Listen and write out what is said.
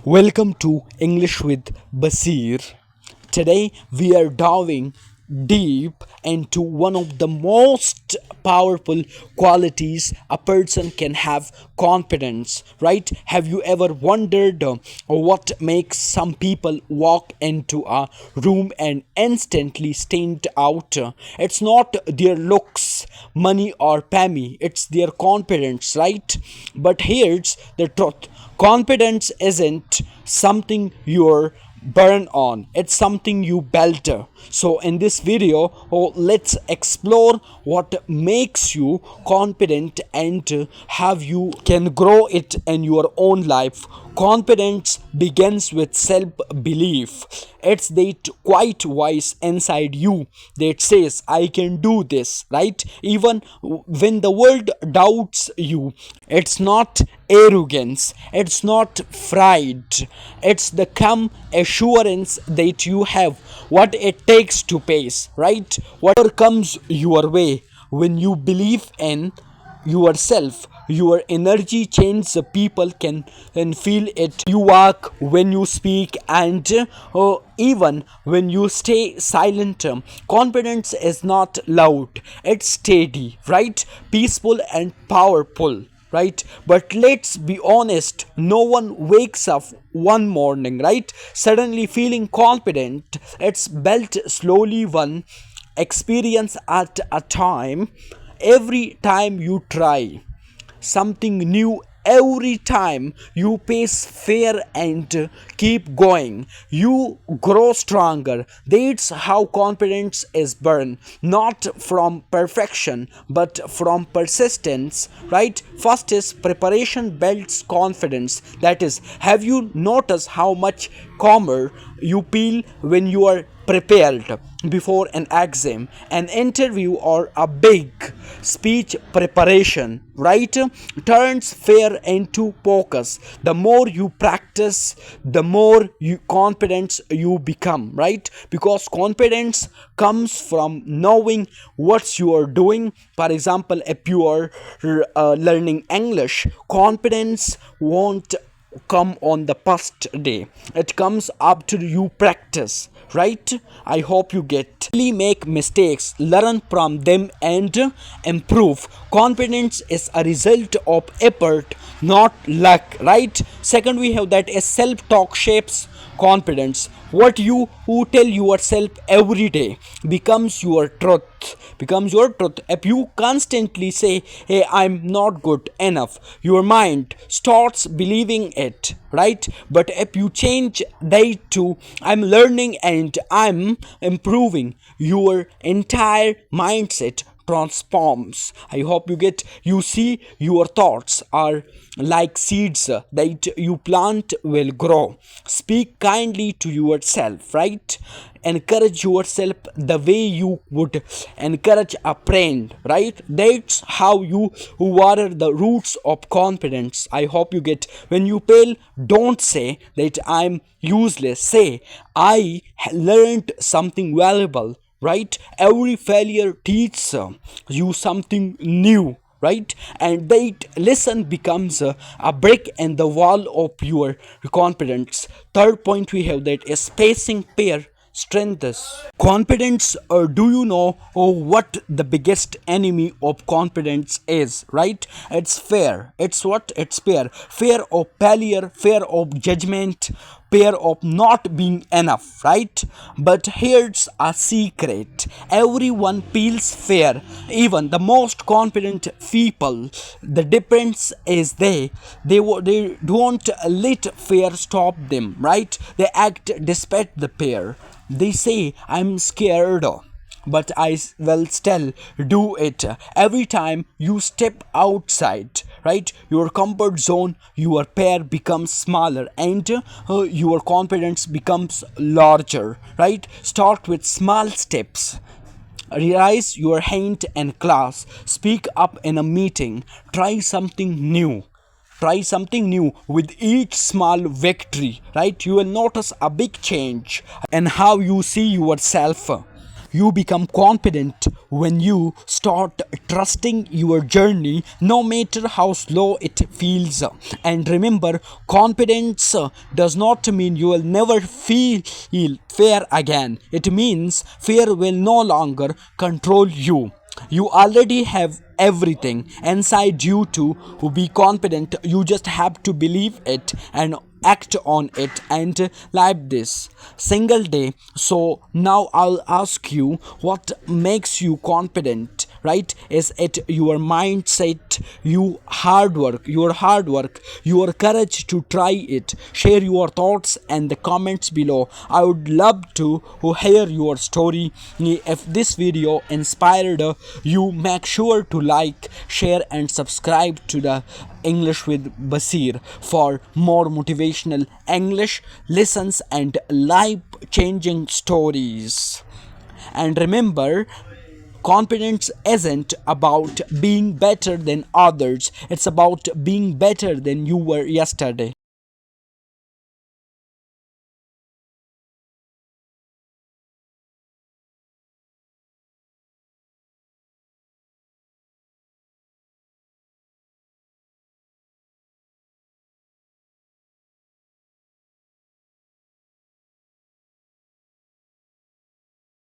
Welcome to English with Basir. Today we are diving deep into one of the most powerful qualities a person can have, confidence, right? Have you ever wondered what makes some people walk into a room and instantly stand out? It's not their looks, money, or pammy, it's their confidence, right? But here's the truth: confidence isn't something you're burn on, it's something you build. So in this video, let's explore what makes you confident and how you can grow it in your own life. Confidence begins with self belief. It's that quiet voice inside you that says, I can do this, right? Even when the world doubts you. It's not arrogance, it's not pride, it's the calm assurance that you have what it takes to pace, right? Whatever comes your way, when you believe in yourself, your energy changes. The people can feel it. You walk, when you speak, and even when you stay silent. Confidence is not loud, it's steady, right? Peaceful and powerful, right? But let's be honest, no one wakes up one morning, right, suddenly feeling confident. It's built slowly, one experience at a time. Every time you try something new, every time you face fear and keep going, you grow stronger. That's how confidence is born, not from perfection but from persistence, right? First is preparation builds confidence. That is, have you noticed how much calmer you feel when you are prepared before an exam, an interview, or a big speech? Preparation, right, turns fear into focus. The more you practice, the more you confidence you become, right? Because confidence comes from knowing what you are doing. For example, if you are learning English, confidence won't come on the first day, it comes after you practice, right? I hope you get. Really make mistakes, learn from them, and improve. Confidence is a result of effort, not luck, right? Second, we have that a self-talk shapes confidence. What you who tell yourself every day becomes your truth. If you constantly say, hey, I'm not good enough, your mind starts believing it, right? But if you change that to, I'm learning and I'm improving, your entire mindset transforms. I hope you get. You see, your thoughts are like seeds that you plant will grow. Speak kindly to yourself, right? Encourage yourself the way you would encourage a friend, right? That's how you water the roots of confidence. I hope you get. When you fail, don't say that I'm useless, say I learned something valuable, right? Every failure teaches you something new, right? And that lesson becomes a brick in the wall of your confidence. Third point we have that is facing fear strengthens confidence. Do you know what the biggest enemy of confidence is, right? It's fear. It's what? It's fear of failure, fear of judgment, fear of not being enough, right? But here's a secret: everyone feels fear, even the most confident people. The difference is they don't let fear stop them, right? They act despite the fear. They say, I'm scared, but I will still do it. Every time you step outside, right, your comfort zone, your fear becomes smaller and your confidence becomes larger, right? Start with small steps. Raise your hand in class, speak up in a meeting, try something new. With each small victory, right, you will notice a big change in how you see yourself. You become confident when you start trusting your journey, no matter how slow it feels. And remember, confidence does not mean you will never feel fear again. It means fear will no longer control you. You already have everything inside you to be confident. You just have to believe it and act on it and live this single day. So now I'll ask you, what makes you confident? Right, is it your mindset, your hard work, your courage to try it? Share your thoughts in the comments below. I would love to hear your story. If this video inspired you, make sure to like, share and subscribe to the English with Basir for more motivational English lessons and life changing stories. And remember, confidence isn't about being better than others, it's about being better than you were yesterday.